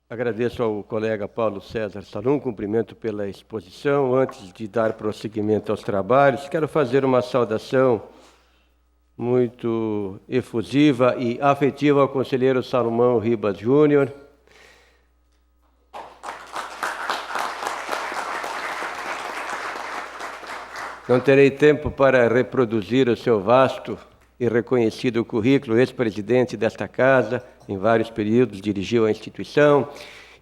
Agradeço ao colega Paulo César Salum, cumprimento pela exposição. Antes de dar prosseguimento aos trabalhos, quero fazer uma saudação muito efusiva e afetiva ao conselheiro Salomão Ribas Júnior. Não terei tempo para reproduzir o seu vasto e reconhecido currículo, ex-presidente desta casa, em vários períodos dirigiu a instituição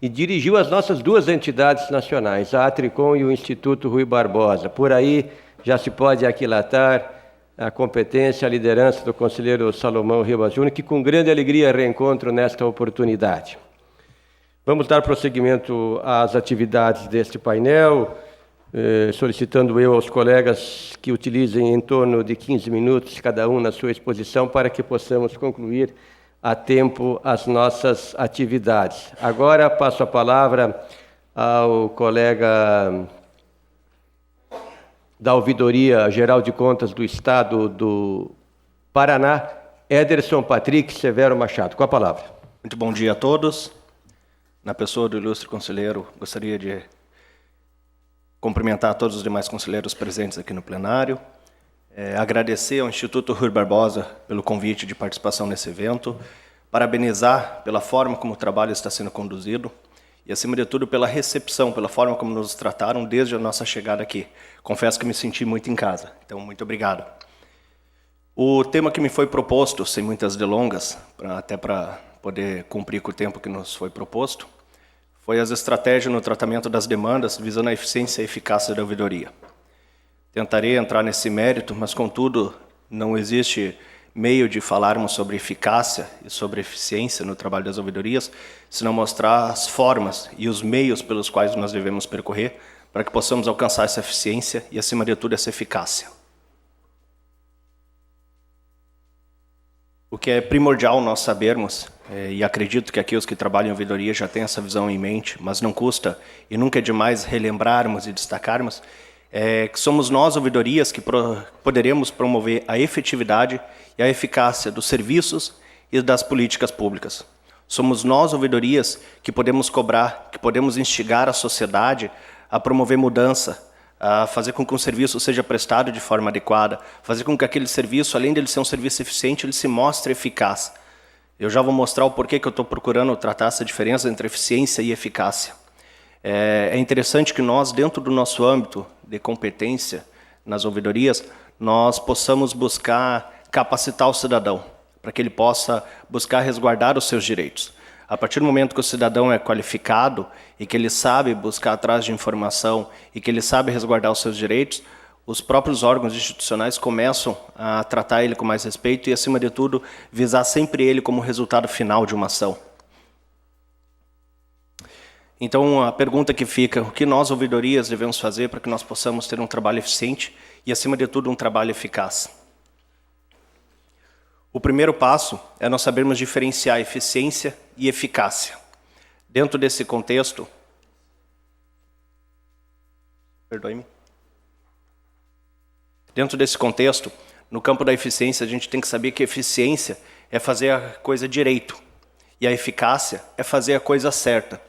e dirigiu as nossas duas entidades nacionais, a Atricom e o Instituto Rui Barbosa. Por aí já se pode aquilatar a competência, a liderança do conselheiro Salomão Ribas Júnior, que com grande alegria reencontro nesta oportunidade. Vamos dar prosseguimento às atividades deste painel, solicitando eu aos colegas que utilizem em torno de 15 minutos cada um na sua exposição para que possamos concluir a tempo as nossas atividades. Agora passo a palavra ao colega da Ouvidoria Geral de Contas do Estado do Paraná, Ederson Patrick Severo Machado. Com a palavra. Muito bom dia a todos. Na pessoa do ilustre conselheiro, gostaria de cumprimentar todos os demais conselheiros presentes aqui no plenário, agradecer ao Instituto Rui Barbosa pelo convite de participação nesse evento, parabenizar pela forma como o trabalho está sendo conduzido e, acima de tudo, pela recepção, pela forma como nos trataram desde a nossa chegada aqui. Confesso que me senti muito em casa, então muito obrigado. O tema que me foi proposto, sem muitas delongas, até para poder cumprir com o tempo que nos foi proposto, foi as estratégias no tratamento das demandas visando a eficiência e eficácia da ouvidoria. Tentarei entrar nesse mérito, mas, contudo, não existe meio de falarmos sobre eficácia e sobre eficiência no trabalho das ouvidorias, se não mostrar as formas e os meios pelos quais nós devemos percorrer para que possamos alcançar essa eficiência e, acima de tudo, essa eficácia. O que é primordial nós sabermos, e acredito que aqui os que trabalham em ouvidoria já têm essa visão em mente, mas não custa e nunca é demais relembrarmos e destacarmos, que somos nós, ouvidorias, que poderemos promover a efetividade e a eficácia dos serviços e das políticas públicas. Somos nós, ouvidorias, que podemos cobrar, que podemos instigar a sociedade a promover mudança, a fazer com que um serviço seja prestado de forma adequada, fazer com que aquele serviço, além de ele ser um serviço eficiente, ele se mostre eficaz. Eu já vou mostrar o porquê que eu estou procurando tratar essa diferença entre eficiência e eficácia. É interessante que nós, dentro do nosso âmbito de competência nas ouvidorias, nós possamos buscar capacitar o cidadão, para que ele possa buscar resguardar os seus direitos. A partir do momento que o cidadão é qualificado e que ele sabe buscar atrás de informação e que ele sabe resguardar os seus direitos, os próprios órgãos institucionais começam a tratar ele com mais respeito e, acima de tudo, visar sempre ele como resultado final de uma ação. Então, a pergunta que fica, o que nós, ouvidorias, devemos fazer para que nós possamos ter um trabalho eficiente e, acima de tudo, um trabalho eficaz? O primeiro passo é nós sabermos diferenciar eficiência e eficácia. Dentro desse contexto, perdoe-me. Dentro desse contexto, no campo da eficiência, a gente tem que saber que a eficiência é fazer a coisa direito e a eficácia é fazer a coisa certa.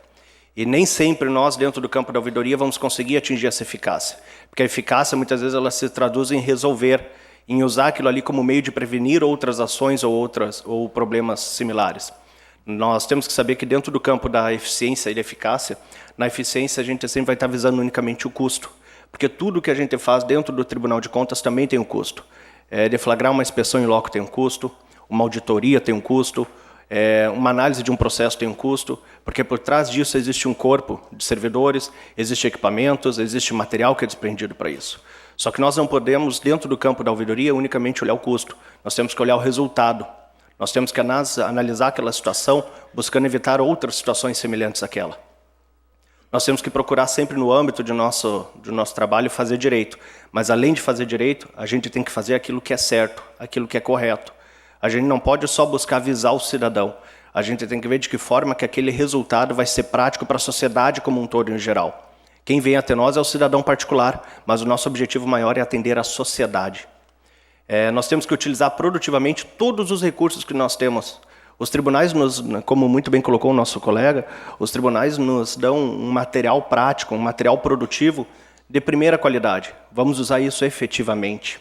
E nem sempre nós, dentro do campo da ouvidoria, vamos conseguir atingir essa eficácia. Porque a eficácia, muitas vezes, ela se traduz em resolver, em usar aquilo ali como meio de prevenir outras ações ou problemas similares. Nós temos que saber que dentro do campo da eficiência e da eficácia, na eficiência a gente sempre vai estar visando unicamente o custo. Porque tudo que a gente faz dentro do Tribunal de Contas também tem um custo. Deflagrar uma inspeção em loco tem um custo, uma auditoria tem um custo, uma análise de um processo tem um custo, porque por trás disso existe um corpo de servidores, existe equipamentos, existe material que é desprendido para isso. Só que nós não podemos, dentro do campo da ouvidoria, unicamente olhar o custo. Nós temos que olhar o resultado. Nós temos que analisar aquela situação, buscando evitar outras situações semelhantes àquela. Nós temos que procurar sempre, no âmbito do nosso trabalho, fazer direito. Mas, além de fazer direito, a gente tem que fazer aquilo que é certo, aquilo que é correto. A gente não pode só buscar avisar o cidadão. A gente tem que ver de que forma que aquele resultado vai ser prático para a sociedade como um todo em geral. Quem vem até nós é o cidadão particular, mas o nosso objetivo maior é atender a sociedade. Nós temos que utilizar produtivamente todos os recursos que nós temos. Os tribunais, como muito bem colocou o nosso colega, os tribunais nos dão um material prático, um material produtivo de primeira qualidade. Vamos usar isso efetivamente.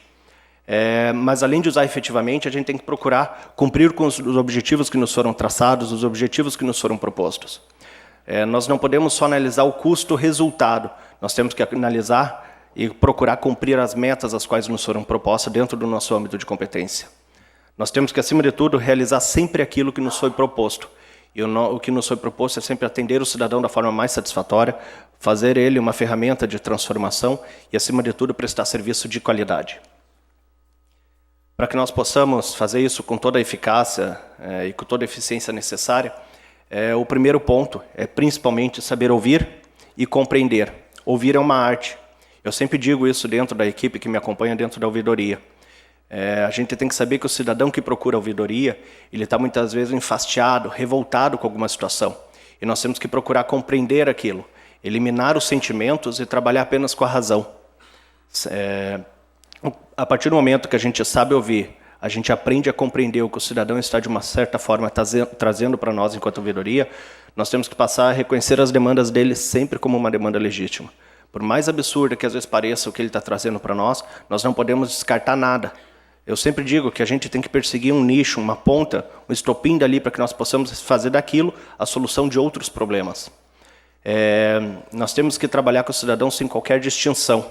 Mas, além de usar efetivamente, a gente tem que procurar cumprir com os objetivos que nos foram traçados, os objetivos que nos foram propostos. Nós não podemos só analisar o custo-resultado, nós temos que analisar e procurar cumprir as metas as quais nos foram propostas dentro do nosso âmbito de competência. Nós temos que, acima de tudo, realizar sempre aquilo que nos foi proposto. E o que nos foi proposto é sempre atender o cidadão da forma mais satisfatória, fazer ele uma ferramenta de transformação e, acima de tudo, prestar serviço de qualidade. Para que nós possamos fazer isso com toda a eficácia e com toda a eficiência necessária, o primeiro ponto é principalmente saber ouvir e compreender. Ouvir é uma arte. Eu sempre digo isso dentro da equipe que me acompanha dentro da ouvidoria. A gente tem que saber que o cidadão que procura a ouvidoria, ele está muitas vezes enfastiado, revoltado com alguma situação. E nós temos que procurar compreender aquilo, eliminar os sentimentos e trabalhar apenas com a razão. A partir do momento que a gente sabe ouvir, a gente aprende a compreender o que o cidadão está, de uma certa forma, trazendo para nós enquanto ouvidoria, nós temos que passar a reconhecer as demandas dele sempre como uma demanda legítima. Por mais absurda que às vezes pareça o que ele está trazendo para nós não podemos descartar nada. Eu sempre digo que a gente tem que perseguir um nicho, uma ponta, um estopim dali para que nós possamos fazer daquilo a solução de outros problemas. Nós temos que trabalhar com o cidadão sem qualquer distinção.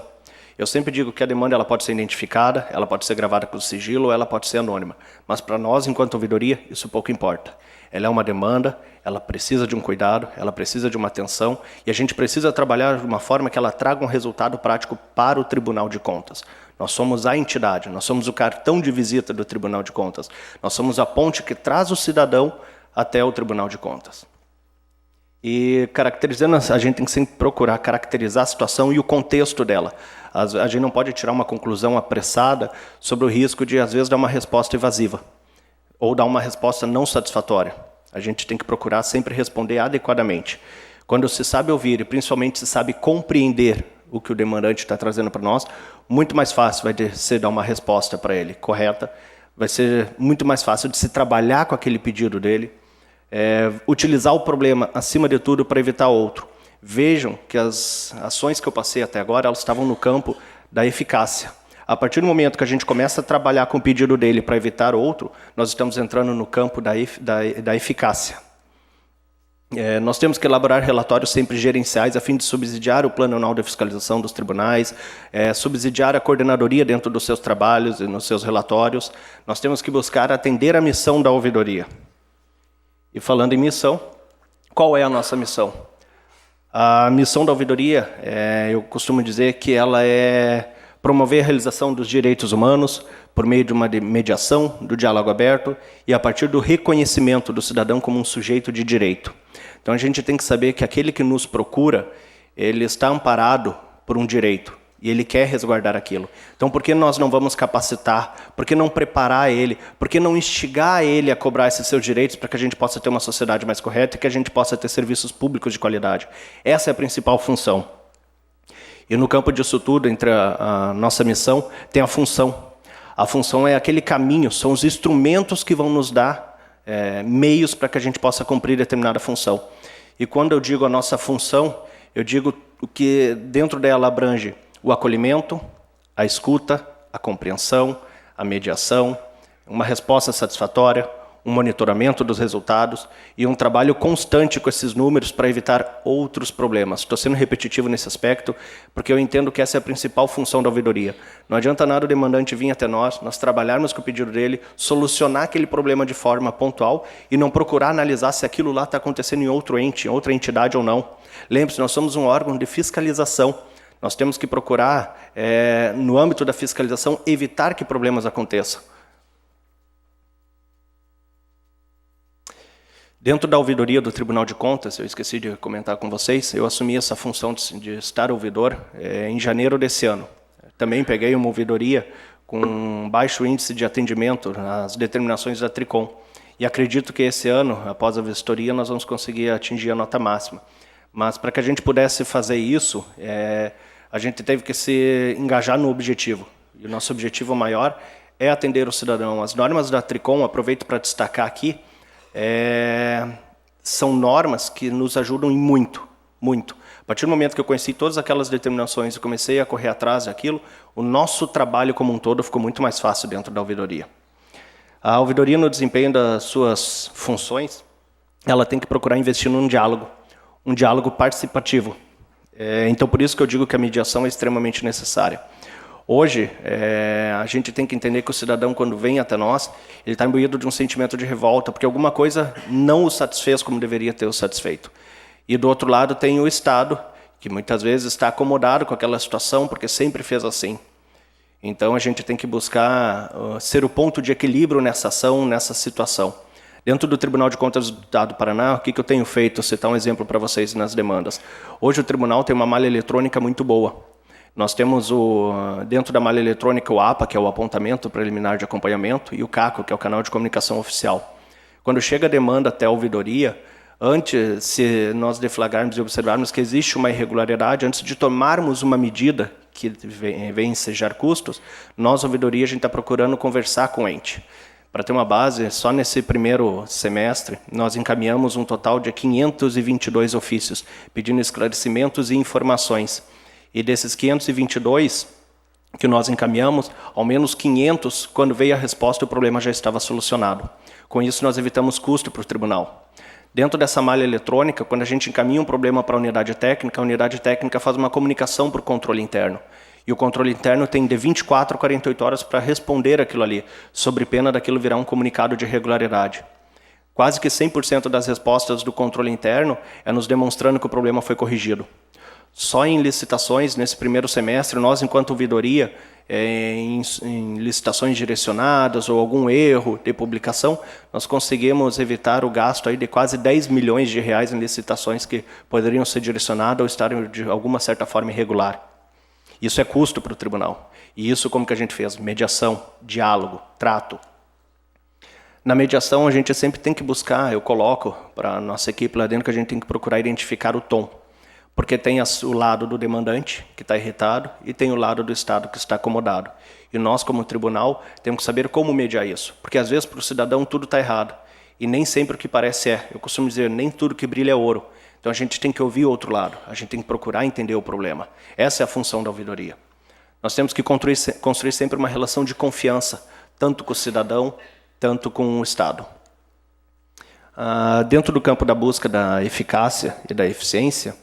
Eu sempre digo que a demanda ela pode ser identificada, ela pode ser gravada com sigilo, ou ela pode ser anônima. Mas para nós, enquanto ouvidoria, isso pouco importa. Ela é uma demanda, ela precisa de um cuidado, ela precisa de uma atenção, e a gente precisa trabalhar de uma forma que ela traga um resultado prático para o Tribunal de Contas. Nós somos a entidade, nós somos o cartão de visita do Tribunal de Contas. Nós somos a ponte que traz o cidadão até o Tribunal de Contas. E caracterizando, a gente tem que sempre procurar caracterizar a situação e o contexto dela. A gente não pode tirar uma conclusão apressada sobre o risco de, às vezes, dar uma resposta evasiva ou dar uma resposta não satisfatória. A gente tem que procurar sempre responder adequadamente. Quando se sabe ouvir e principalmente se sabe compreender o que o demandante está trazendo para nós, muito mais fácil vai ser dar uma resposta para ele correta, vai ser muito mais fácil de se trabalhar com aquele pedido dele, utilizar o problema, acima de tudo, para evitar outro. Vejam que as ações que eu passei até agora, elas estavam no campo da eficácia. A partir do momento que a gente começa a trabalhar com o pedido dele para evitar outro, nós estamos entrando no campo da eficácia. Nós temos que elaborar relatórios sempre gerenciais a fim de subsidiar o plano anual de fiscalização dos tribunais, subsidiar a coordenadoria dentro dos seus trabalhos e nos seus relatórios. Nós temos que buscar atender a missão da ouvidoria. E falando em missão, qual é a nossa missão? A missão da ouvidoria, eu costumo dizer que ela é promover a realização dos direitos humanos por meio de uma mediação, do diálogo aberto e a partir do reconhecimento do cidadão como um sujeito de direito. Então a gente tem que saber que aquele que nos procura, ele está amparado por um direito e ele quer resguardar aquilo. Então por que nós não vamos capacitar? Por que não preparar ele? Por que não instigar ele a cobrar esses seus direitos para que a gente possa ter uma sociedade mais correta e que a gente possa ter serviços públicos de qualidade? Essa é a principal função. E no campo disso tudo, entre a nossa missão, tem a função. A função é aquele caminho, são os instrumentos que vão nos dar meios para que a gente possa cumprir determinada função. E quando eu digo a nossa função, eu digo o que dentro dela abrange o acolhimento, a escuta, a compreensão, a mediação, uma resposta satisfatória, um monitoramento dos resultados e um trabalho constante com esses números para evitar outros problemas. Estou sendo repetitivo nesse aspecto, porque eu entendo que essa é a principal função da ouvidoria. Não adianta nada o demandante vir até nós trabalharmos com o pedido dele, solucionar aquele problema de forma pontual e não procurar analisar se aquilo lá está acontecendo em outro ente, em outra entidade ou não. Lembre-se, nós somos um órgão de fiscalização. Nós temos que procurar, no âmbito da fiscalização, evitar que problemas aconteçam. Dentro da ouvidoria do Tribunal de Contas, eu esqueci de comentar com vocês, eu assumi essa função de estar ouvidor em janeiro desse ano. Também peguei uma ouvidoria com um baixo índice de atendimento nas determinações da Tricom. E acredito que esse ano, após a vistoria, nós vamos conseguir atingir a nota máxima. Mas para que a gente pudesse fazer isso, a gente teve que se engajar no objetivo. E o nosso objetivo maior é atender o cidadão. As normas da Tricom, aproveito para destacar aqui, são normas que nos ajudam em muito, muito. A partir do momento que eu conheci todas aquelas determinações e comecei a correr atrás daquilo, o nosso trabalho como um todo ficou muito mais fácil dentro da ouvidoria. A ouvidoria, no desempenho das suas funções, ela tem que procurar investir num diálogo participativo. Então, por isso que eu digo que a mediação é extremamente necessária. Hoje, a gente tem que entender que o cidadão, quando vem até nós, ele está imbuído de um sentimento de revolta, porque alguma coisa não o satisfez como deveria ter o satisfeito. E do outro lado tem o Estado, que muitas vezes está acomodado com aquela situação, porque sempre fez assim. Então a gente tem que buscar ser o ponto de equilíbrio nessa ação, nessa situação. Dentro do Tribunal de Contas do Estado do Paraná, o que eu tenho feito? Vou citar um exemplo para vocês nas demandas. Hoje o tribunal tem uma malha eletrônica muito boa. Nós temos dentro da malha eletrônica o APA, que é o apontamento preliminar de acompanhamento, e o CACO, que é o canal de comunicação oficial. Quando chega a demanda até a ouvidoria, antes, se nós deflagrarmos e observarmos que existe uma irregularidade, antes de tomarmos uma medida que vem ensejar custos, nós, ouvidoria, a gente está procurando conversar com o ente. Para ter uma base, só nesse primeiro semestre, nós encaminhamos um total de 522 ofícios, pedindo esclarecimentos e informações. E desses 522 que nós encaminhamos, ao menos 500, quando veio a resposta, o problema já estava solucionado. Com isso, nós evitamos custo para o tribunal. Dentro dessa malha eletrônica, quando a gente encaminha um problema para a unidade técnica faz uma comunicação para o controle interno. E o controle interno tem de 24 a 48 horas para responder aquilo ali, sob pena daquilo virar um comunicado de irregularidade. Quase que 100% das respostas do controle interno é nos demonstrando que o problema foi corrigido. Só em licitações, nesse primeiro semestre, nós, enquanto ouvidoria, em licitações direcionadas ou algum erro de publicação, nós conseguimos evitar o gasto aí de quase 10 milhões de reais em licitações que poderiam ser direcionadas ou estarem de alguma certa forma irregular. Isso é custo para o tribunal. E isso como que a gente fez? Mediação, diálogo, trato. Na mediação a gente sempre tem que buscar, eu coloco para a nossa equipe lá dentro, que a gente tem que procurar identificar o tom. Porque tem o lado do demandante, que está irritado, e tem o lado do Estado, que está acomodado. E nós, como tribunal, temos que saber como mediar isso. Porque, às vezes, para o cidadão, tudo está errado. E nem sempre o que parece é. Eu costumo dizer, nem tudo que brilha é ouro. Então, a gente tem que ouvir o outro lado. A gente tem que procurar entender o problema. Essa é a função da ouvidoria. Nós temos que construir sempre uma relação de confiança, tanto com o cidadão, tanto com o Estado. Dentro do campo da busca da eficácia e da eficiência,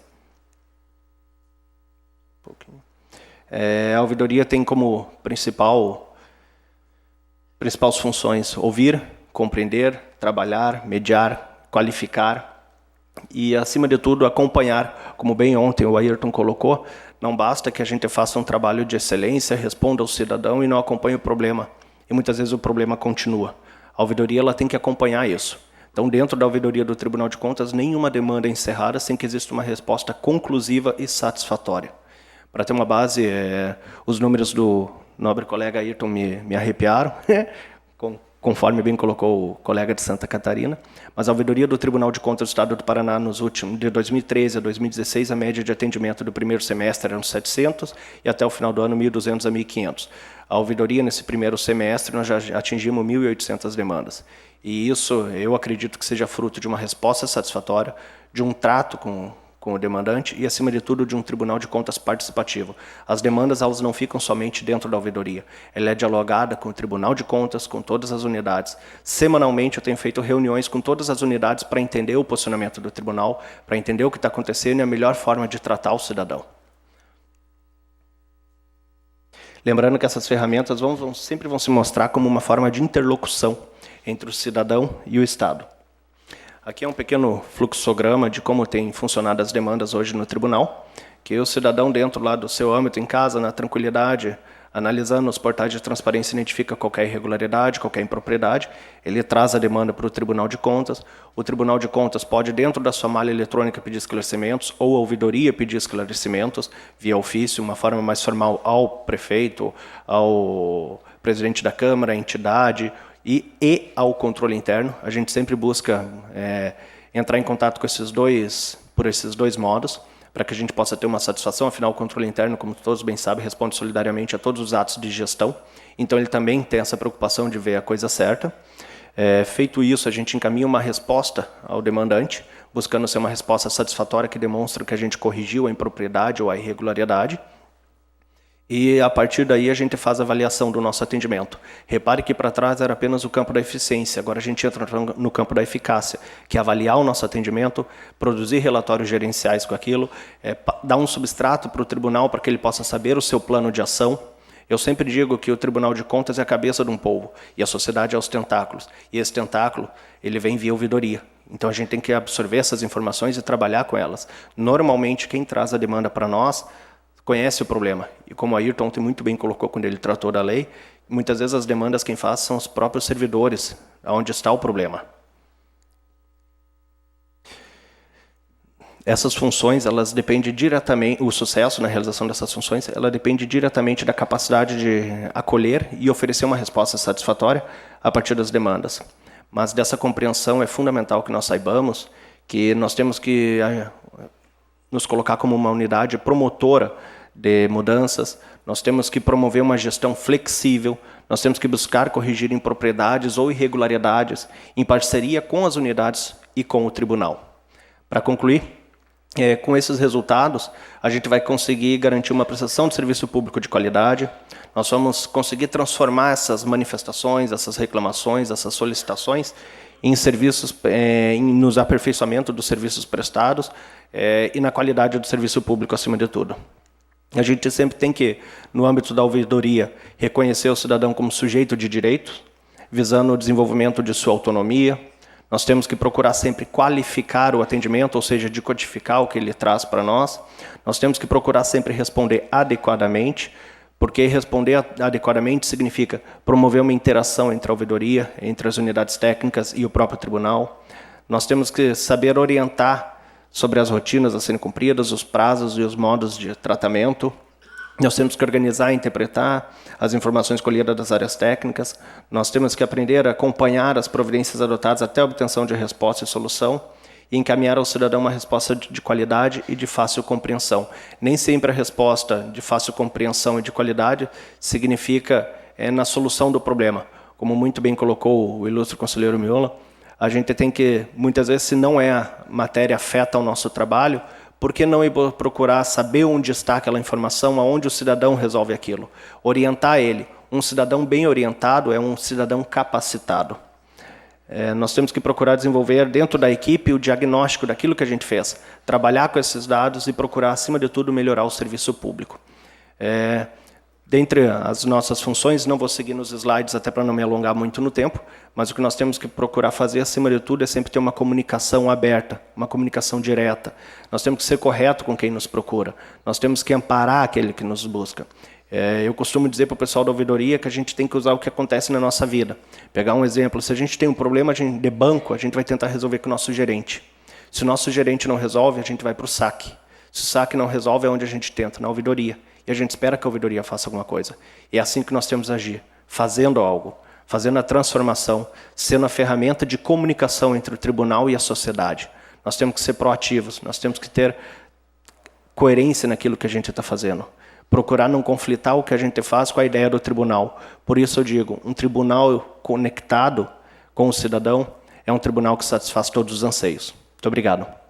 a ouvidoria tem como principais funções ouvir, compreender, trabalhar, mediar, qualificar e, acima de tudo, acompanhar. Como bem ontem o Ayrton colocou, não basta que a gente faça um trabalho de excelência, responda ao cidadão e não acompanhe o problema. E muitas vezes o problema continua. A ouvidoria ela tem que acompanhar isso. Então, dentro da ouvidoria do Tribunal de Contas, nenhuma demanda é encerrada sem que exista uma resposta conclusiva e satisfatória. Para ter uma base, os números do nobre colega Ayrton me arrepiaram, conforme bem colocou o colega de Santa Catarina. Mas a ouvidoria do Tribunal de Contas do Estado do Paraná, de 2013 a 2016, a média de atendimento do primeiro semestre eram 700 e até o final do ano 1.200 a 1.500. A ouvidoria, nesse primeiro semestre, nós já atingimos 1.800 demandas. E isso, eu acredito que seja fruto de uma resposta satisfatória, de um trato com o demandante e, acima de tudo, de um Tribunal de Contas participativo. As demandas elas não ficam somente dentro da ouvidoria. Ela é dialogada com o Tribunal de Contas, com todas as unidades. Semanalmente eu tenho feito reuniões com todas as unidades para entender o posicionamento do tribunal, para entender o que está acontecendo e a melhor forma de tratar o cidadão. Lembrando que essas ferramentas sempre vão se mostrar como uma forma de interlocução entre o cidadão e o Estado. Aqui é um pequeno fluxograma de como tem funcionado as demandas hoje no tribunal, que o cidadão dentro lá do seu âmbito em casa, na tranquilidade, analisando os portais de transparência, identifica qualquer irregularidade, qualquer impropriedade, ele traz a demanda para o Tribunal de Contas. O Tribunal de Contas pode, dentro da sua malha eletrônica, pedir esclarecimentos, ou a ouvidoria pedir esclarecimentos via ofício, uma forma mais formal ao prefeito, ao presidente da Câmara, à entidade, e ao controle interno. A gente sempre busca entrar em contato com por esses dois modos, para que a gente possa ter uma satisfação. Afinal, o controle interno, como todos bem sabem, responde solidariamente a todos os atos de gestão. Então, ele também tem essa preocupação de ver a coisa certa. Feito isso, a gente encaminha uma resposta ao demandante, buscando ser uma resposta satisfatória que demonstra que a gente corrigiu a impropriedade ou a irregularidade. E, a partir daí, a gente faz a avaliação do nosso atendimento. Repare que para trás era apenas o campo da eficiência, agora a gente entra no campo da eficácia, que é avaliar o nosso atendimento, produzir relatórios gerenciais com aquilo, dar um substrato para o tribunal para que ele possa saber o seu plano de ação. Eu sempre digo que o Tribunal de Contas é a cabeça de um povo e a sociedade é os tentáculos. E esse tentáculo, ele vem via ouvidoria. Então, a gente tem que absorver essas informações e trabalhar com elas. Normalmente, quem traz a demanda para nós conhece o problema. E como o Ayrton ontem muito bem colocou quando ele tratou da lei, muitas vezes as demandas quem faz são os próprios servidores, onde está o problema. Essas funções, elas dependem diretamente, o sucesso na realização dessas funções, ela depende diretamente da capacidade de acolher e oferecer uma resposta satisfatória a partir das demandas. Mas dessa compreensão é fundamental que nós saibamos que nós temos que nos colocar como uma unidade promotora de mudanças, nós temos que promover uma gestão flexível, nós temos que buscar corrigir impropriedades ou irregularidades em parceria com as unidades e com o tribunal. Para concluir, com esses resultados, a gente vai conseguir garantir uma prestação de serviço público de qualidade, nós vamos conseguir transformar essas manifestações, essas reclamações, essas solicitações em serviços, nos aperfeiçoamento dos serviços prestados e na qualidade do serviço público acima de tudo. A gente sempre tem que, no âmbito da ouvidoria, reconhecer o cidadão como sujeito de direitos, visando o desenvolvimento de sua autonomia. Nós temos que procurar sempre qualificar o atendimento, ou seja, decodificar o que ele traz para nós. Nós temos que procurar sempre responder adequadamente, porque responder adequadamente significa promover uma interação entre a ouvidoria, entre as unidades técnicas e o próprio tribunal. Nós temos que saber orientar sobre as rotinas a serem cumpridas, os prazos e os modos de tratamento. Nós temos que organizar e interpretar as informações colhidas das áreas técnicas. Nós temos que aprender a acompanhar as providências adotadas até a obtenção de resposta e solução e encaminhar ao cidadão uma resposta de qualidade e de fácil compreensão. Nem sempre a resposta de fácil compreensão e de qualidade significa na solução do problema. Como muito bem colocou o ilustre conselheiro Miola, a gente tem que, muitas vezes, se não é a matéria afeta ao nosso trabalho, por que não ir procurar saber onde está aquela informação, aonde o cidadão resolve aquilo? Orientar ele. Um cidadão bem orientado é um cidadão capacitado. Nós temos que procurar desenvolver dentro da equipe o diagnóstico daquilo que a gente fez, trabalhar com esses dados e procurar, acima de tudo, melhorar o serviço público. Dentre as nossas funções, não vou seguir nos slides até para não me alongar muito no tempo, mas o que nós temos que procurar fazer, acima de tudo, é sempre ter uma comunicação aberta, uma comunicação direta. Nós temos que ser correto com quem nos procura, nós temos que amparar aquele que nos busca. Eu costumo dizer para o pessoal da ouvidoria que a gente tem que usar o que acontece na nossa vida. Pegar um exemplo, se a gente tem um problema de banco, a gente vai tentar resolver com o nosso gerente. Se o nosso gerente não resolve, a gente vai para o SAC. Se o SAC não resolve, é onde a gente tenta, na ouvidoria. E a gente espera que a ouvidoria faça alguma coisa. E é assim que nós temos que agir, fazendo algo, fazendo a transformação, sendo a ferramenta de comunicação entre o tribunal e a sociedade. Nós temos que ser proativos, nós temos que ter coerência naquilo que a gente está fazendo. Procurar não conflitar o que a gente faz com a ideia do tribunal. Por isso eu digo, um tribunal conectado com o cidadão é um tribunal que satisfaz todos os anseios. Muito obrigado.